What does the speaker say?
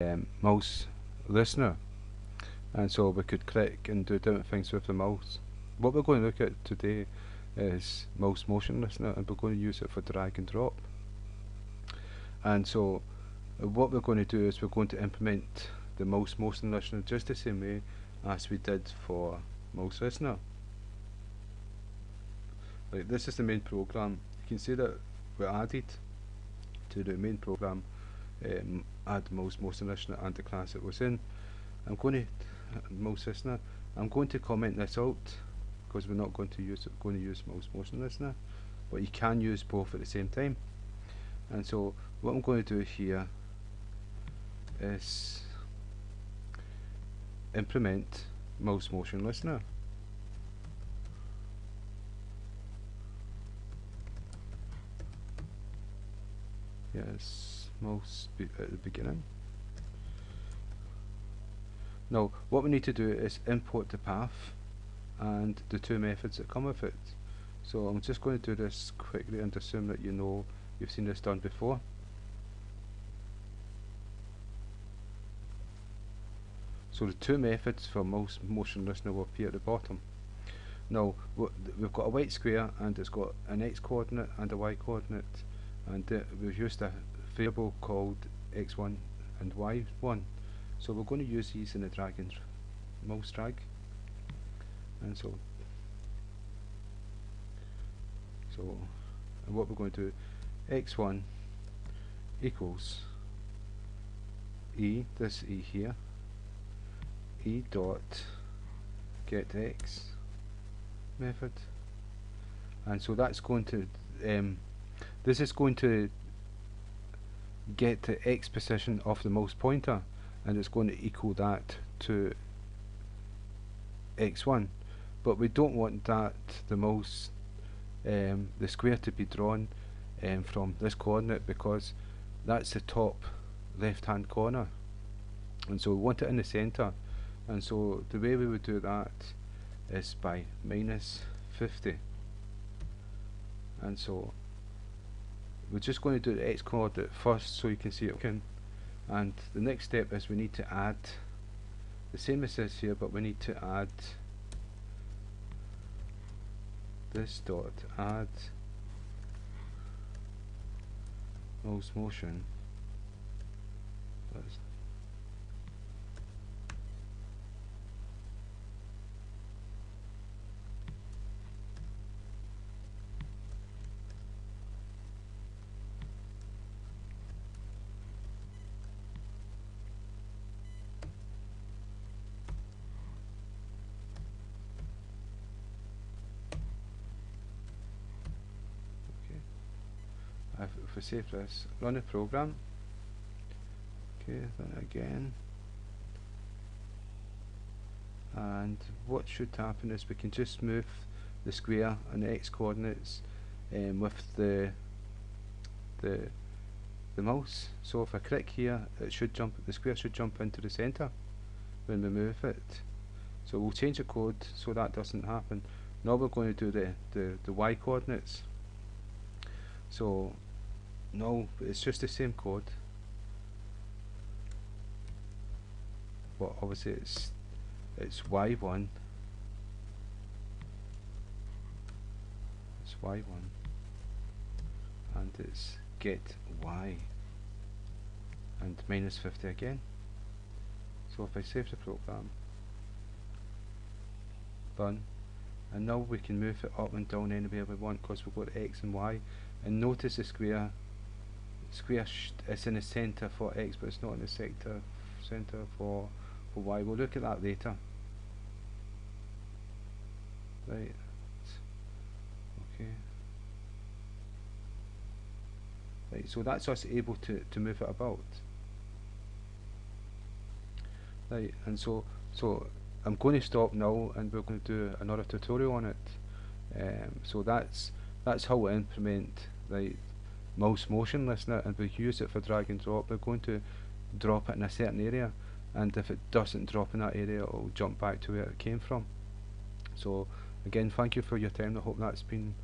mouse listener, and so we could click and do different things with the mouse. What we're going to look at today is mouse motion listener, and we're going to use it for drag and drop. And so what we're going to do is we're going to implement the mouse motion listener just the same way as we did for mouse listener. Right, this is the main program. You can see that we added to the main program add mouse motion listener and the class it was in. I'm going to mouse listener. I'm going to comment this out because we're not going to use mouse motion listener, but you can use both at the same time. And so what I'm going to do here is implement mouse motion listener. Yes, mouse at the beginning. Now what we need to do is import the path and the two methods that come with it. So I'm just going to do this quickly and assume that you've seen this done before. So the two methods for mouse motion listener will appear at the bottom. Now we've got a white square and it's got an x coordinate and a y coordinate, and we've used a variable called x1 and y1. So we're going to use these in the drag and mouse drag. And so and what we're going to do, x1 equals this e here, e dot get x method, and so that's going to this is going to get the x position of the mouse pointer, and it's going to equal that to x1, but we don't want that the square to be drawn from this coordinate, because that's the top left hand corner, and so we want it in the center. And so the way we would do that is by -50, and so we're just going to do the x coordinate first so you can see it. And the next step is we need to add the same as this here, but we need to add this dot add mouse motion. If we save this, run the program, okay, then again, and what should happen is we can just move the square and the x coordinates with the mouse. So if I click here, the square should jump into the center when we move it. So we'll change the code so that doesn't happen. Now we're going to do the y coordinates. So no, it's just the same code, but obviously it's y1, and it's get y and -50 again. So if I save the program, done, and now we can move it up and down anywhere we want because we've got x and y. And notice the square is in the center for x, but it's not in the center for y. We'll look at that later. Right. Okay. Right, so that's us able to move it about. Right, and so I'm going to stop now, and we're going to do another tutorial on it. So that's how we implement mouse motion listener, and we use it for drag and drop. We're going to drop it in a certain area, and if it doesn't drop in that area, it will jump back to where it came from. So again, thank you for your time. I hope that's been